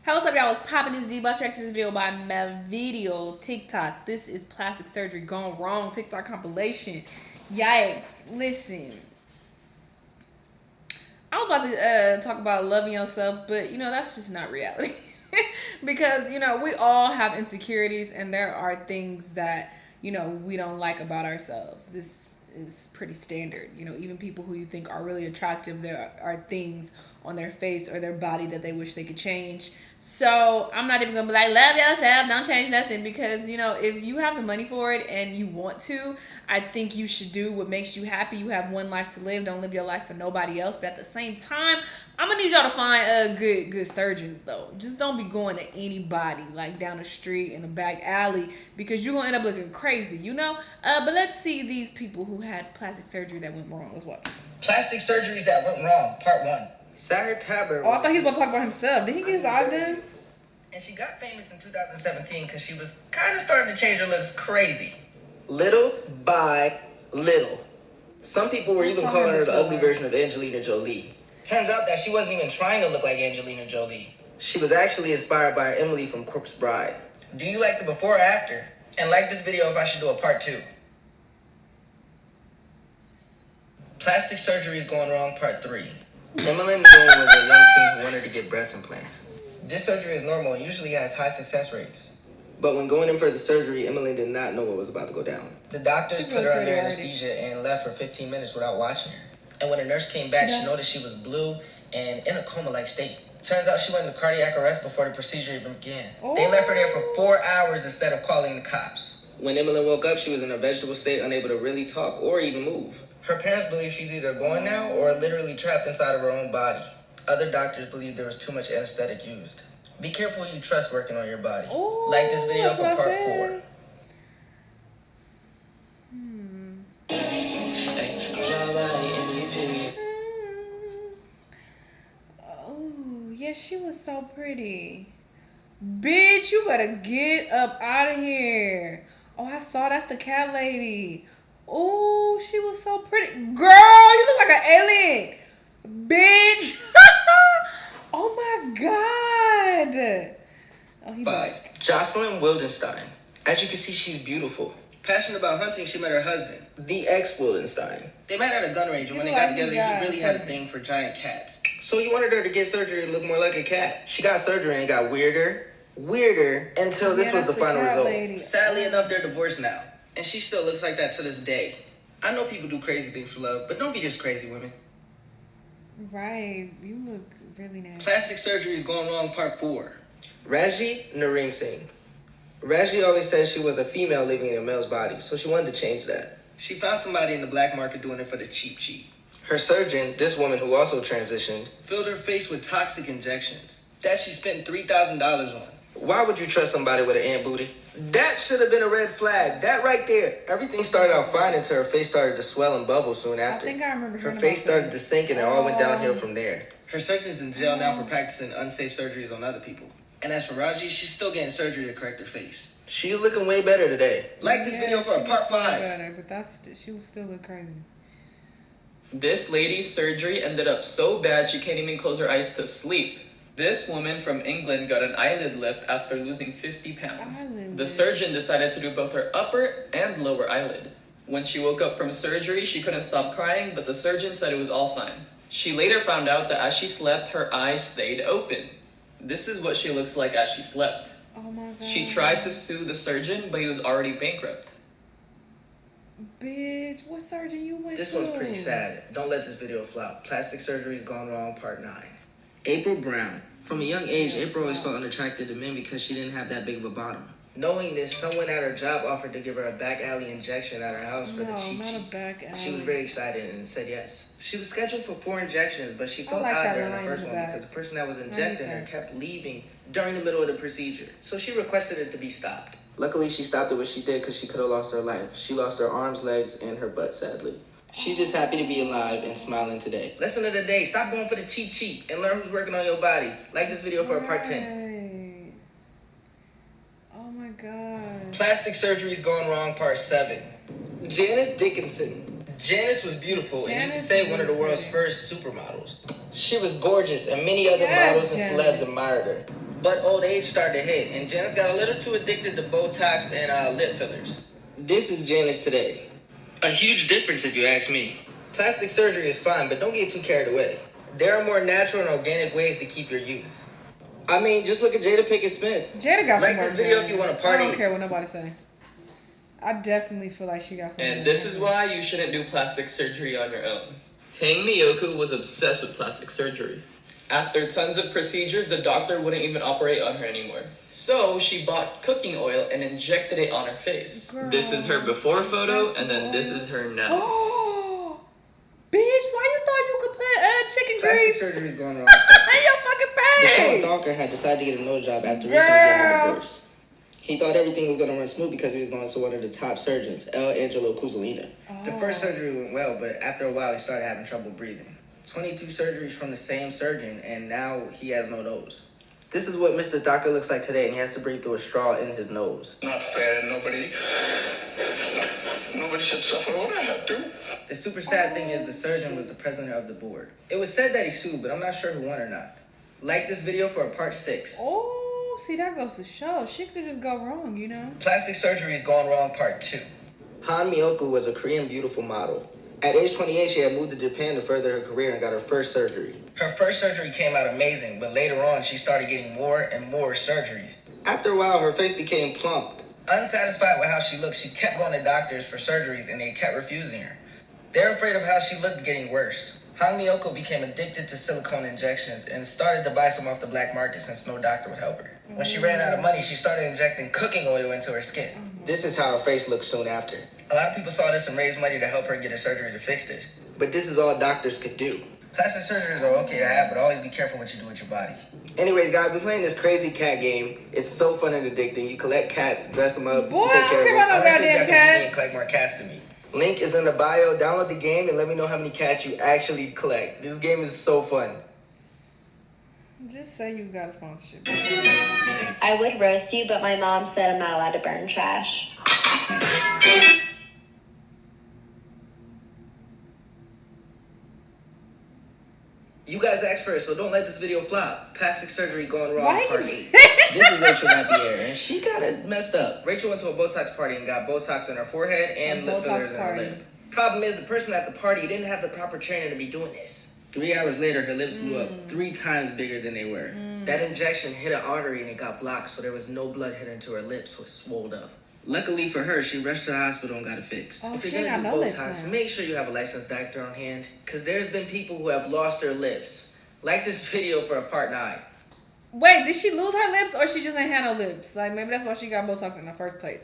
Hey, what's up, y'all? What's popping? This D-Bus. Check this video by my video TikTok. This is plastic surgery gone wrong. TikTok compilation. Yikes. Listen. I was about to talk about loving yourself, but that's just not reality. Because we all have insecurities, and there are things that we don't like about ourselves. This is pretty standard. Even people who you think are really attractive, there are things on their face or their body that they wish they could change. So I'm not even gonna be like, love yourself, don't change nothing, because if you have the money for it and you want to, I think you should do what makes you happy. You have one life to live. Don't live your life for nobody else. But at the same time, I'm gonna need y'all to find good surgeons though. Just don't be going to anybody like down the street in a back alley, because you're gonna end up looking crazy, But let's see these people who had plastic surgery that went wrong. Let's watch. Plastic surgeries that went wrong, part 1. Sarah Taber. Oh, I thought he was about to talk about himself. Did he get his eyes done? And she got famous in 2017 because she was kind of starting to change her looks crazy. Little by little. Some people were even calling her the ugly version of Angelina Jolie. Turns out that she wasn't even trying to look like Angelina Jolie. She was actually inspired by Emily from Corpse Bride. Do you like the before or after? And like this video if I should do a part 2. Plastic surgeries going wrong, part 3. Emily Moon was a young teen who wanted to get breast implants. This surgery is normal and usually has high success rates. But when going in for the surgery, Emily did not know what was about to go down. The doctors put her under anesthesia and left for 15 minutes without watching her. And when the nurse came back, she noticed she was blue and in a coma-like state. Turns out she went into cardiac arrest before the procedure even began. Oh. They left her there for 4 hours instead of calling the cops. When Emily woke up, she was in a vegetable state, unable to really talk or even move. Her parents believe she's either going now or literally trapped inside of her own body. Other doctors believe there was too much anesthetic used. Be careful who you trust working on your body. Ooh, like this video for part 4. Oh, yeah, she was so pretty. Bitch, you better get up out of here. Oh, I saw that's the cat lady. Oh, she was so pretty. Girl, you look like an alien. Bitch. Oh my God. Oh, he's 5. Jocelyn Wildenstein. As you can see, she's beautiful. Passionate about hunting, she met her husband. The ex-Wildenstein. They met at a gun range, and when they got together, he really had a thing for giant cats. So he wanted her to get surgery to look more like a cat. She got surgery and it got weirder, until this was the final result. Sadly enough, they're divorced now. And she still looks like that to this day. I know people do crazy things for love, but don't be just crazy, women. Right. You look really nice. Plastic surgery is going wrong, part 4. Raji Nareen Singh. Raji always said she was a female living in a male's body, so she wanted to change that. She found somebody in the black market doing it for the cheap. Her surgeon, this woman who also transitioned, filled her face with toxic injections that she spent $3,000 on. Why would you trust somebody with an ant booty? That should have been a red flag. That right there. Everything started out fine until her face started to swell and bubble soon after. I think I remember her face started to sink and it all went downhill from there. Her surgeon's in jail now for practicing unsafe surgeries on other people. And as for Raji, she's still getting surgery to correct her face. She's looking way better today. Like this video for part 5. Better, but she will still look crazy. This lady's surgery ended up so bad she can't even close her eyes to sleep. This woman from England got an eyelid lift after losing 50 pounds. The surgeon decided to do both her upper and lower eyelid. When she woke up from surgery, she couldn't stop crying, but the surgeon said it was all fine. She later found out that as she slept, her eyes stayed open. This is what she looks like as she slept. Oh my God. She tried to sue the surgeon, but he was already bankrupt. Bitch, what surgeon you went to? This one's pretty sad. Don't let this video flop. Plastic surgery's gone wrong, part 9. April Brown. From a young age, April always felt unattracted to men because she didn't have that big of a bottom. Knowing this, someone at her job offered to give her a back alley injection at her house for the cheap. Not a back alley. She was very excited and said yes. She was scheduled for 4 injections, but she felt odd during the first one because the person that was injecting her kept leaving during the middle of the procedure. So she requested it to be stopped. Luckily, she stopped it when she did because she could have lost her life. She lost her arms, legs, and her butt, sadly. She's just happy to be alive and smiling today. Lesson of the day, stop going for the cheap and learn who's working on your body. Like this video for part 10. Oh my God. Plastic surgery's gone wrong, part 7. Janice Dickinson. Janice was beautiful and you could say one of the world's first supermodels. She was gorgeous and many other models and celebs admired her. But old age started to hit, and Janice got a little too addicted to Botox and lip fillers. This is Janice today. A huge difference if you ask me. Plastic surgery is fine, but don't get too carried away. There are more natural and organic ways to keep your youth. I mean, just look at Jada Pinkett Smith. Jada got like this video if you want to party. I don't care what nobody say. I definitely feel like she got some. And this is why you shouldn't do plastic surgery on your own. Hang Miyoku was obsessed with plastic surgery. After tons of procedures, the doctor wouldn't even operate on her anymore. So she bought cooking oil and injected it on her face. Girl, this is her before photo, and then this is her now. Oh, bitch, why you thought you could put chicken grease? Plastic surgery is going wrong. In your fucking face. Deshaun Thalker had decided to get a nose job after recently getting a divorce. He thought everything was going to run smooth because he was going to one of the top surgeons, L. Angelo Cusolino. The first surgery went well, but after a while, he started having trouble breathing. 22 surgeries from the same surgeon, and now he has no nose. This is what Mr. Thalker looks like today, and he has to breathe through a straw in his nose. Not fair. Nobody should suffer what I have to. The super sad thing is the surgeon was the president of the board. It was said that he sued, but I'm not sure who won or not. Like this video for a part 6. Oh, see, that goes to show. Shit could just go wrong, you know? Plastic surgery is going wrong part 2. Han Miyoku was a Korean beautiful model. At age 28, she had moved to Japan to further her career and got her first surgery. Her first surgery came out amazing, but later on, she started getting more and more surgeries. After a while, her face became plumped. Unsatisfied with how she looked, she kept going to doctors for surgeries, and they kept refusing her. They're afraid of how she looked getting worse. Han Miyoko became addicted to silicone injections and started to buy some off the black market since no doctor would help her. When she ran out of money, she started injecting cooking oil into her skin. This is how her face looked soon after. A lot of people saw this and raised money to help her get a surgery to fix this. But this is all doctors could do. Plastic surgeries are okay to have, but always be careful what you do with your body. Anyways, guys, I've been playing this crazy cat game. It's so fun and addicting. You collect cats, dress them up, Boy, take care of them. I want to see if y'all can collect more cats to me. Link is in the bio. Download the game and let me know how many cats you actually collect. This game is so fun. Just say you got a sponsorship. I would roast you, but my mom said I'm not allowed to burn trash. You guys asked first, so don't let this video flop. Plastic surgery going wrong part 8. This is Rachel Lapierre, and she got it messed up. Rachel went to a Botox party and got Botox in her forehead and lip fillers in her lip. Problem is, the person at the party didn't have the proper trainer to be doing this. 3 hours later, her lips blew up 3 times bigger than they were. That injection hit an artery and it got blocked, so there was no blood hitting to her lips, so it swelled up. Luckily for her, she rushed to the hospital and got it fixed. If you're gonna do Botox, make sure you have a licensed doctor on hand, because there's been people who have lost their lips. Like this video for a part 9. Wait, did she lose her lips or she just ain't had no lips? Like, maybe that's why she got Botox in the first place.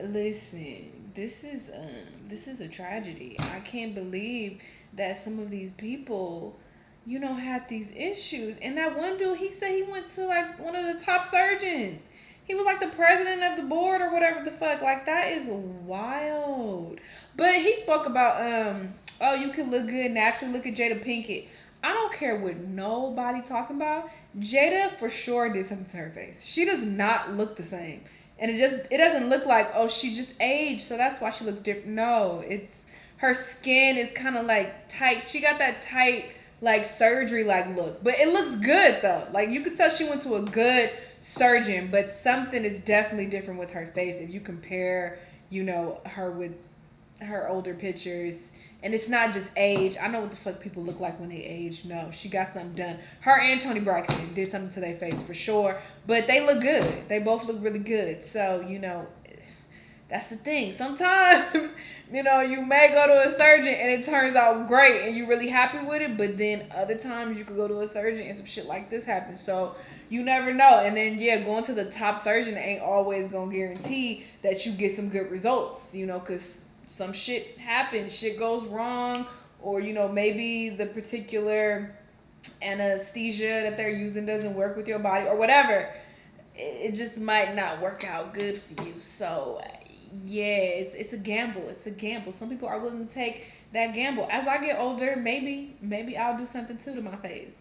Listen, this is a tragedy. I can't believe that some of these people, you know, had these issues. And that one dude, he said he went to like one of the top surgeons. He was like the president of the board or whatever the fuck. Like, that is wild. But he spoke about, oh, you can look good naturally. Look at Jada Pinkett. I don't care what nobody talking about. Jada for sure did something to her face. She does not look the same. And it doesn't look like, oh, she just aged, so that's why she looks different. No, it's her skin is kind of like tight. She got that tight, like surgery like look. But it looks good though. Like, you could tell she went to a good surgeon, but something is definitely different with her face if you compare, you know, her with her older pictures. And it's not just age. I know what the fuck people look like when they age. No, she got something done. Her and Toni Braxton did something to their face for sure. But they look good. They both look really good. So, you know, that's the thing. Sometimes, you know, you may go to a surgeon and it turns out great and you're really happy with it. But then other times you could go to a surgeon and some shit like this happens. So you never know. And then, yeah, going to the top surgeon ain't always going to guarantee that you get some good results, you know, because some shit happens, shit goes wrong, or, you know, maybe the particular anesthesia that they're using doesn't work with your body or whatever. It just might not work out good for you. So, yeah, it's a gamble. It's a gamble. Some people are willing to take that gamble. As I get older, maybe I'll do something too to my face.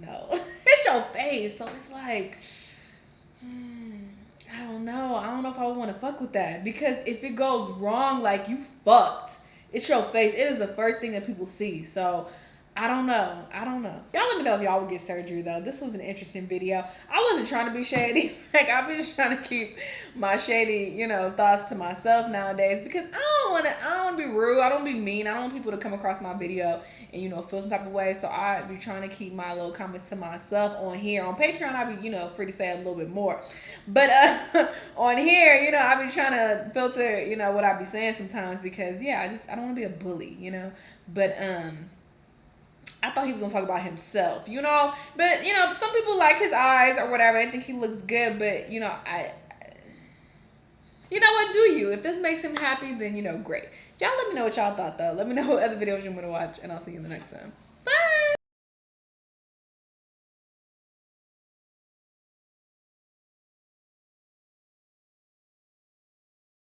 No, it's your face, so it's like, I don't know. I don't know if I would want to fuck with that. Because if it goes wrong, like, you fucked. It's your face. It is the first thing that people see. So, I don't know. Y'all let me know if y'all would get surgery though. This was an interesting video. I wasn't trying to be shady. Like, I'm just trying to keep my shady, you know, thoughts to myself nowadays, because I don't want to be rude. I don't want to be mean. I don't want people to come across my video and, you know, feel some type of way. So I be trying to keep my little comments to myself on here. On Patreon, I be, you know, free to say a little bit more. But on here, you know, I be trying to filter, you know, what I be saying sometimes, because yeah, I don't want to be a bully, you know. But I thought he was gonna talk about himself, you know. But you know, some people like his eyes or whatever. I think he looks good, but you know, you know what? Do you? If this makes him happy, then you know, great. Y'all let me know what y'all thought though. Let me know what other videos you want to watch, and I'll see you in the next time.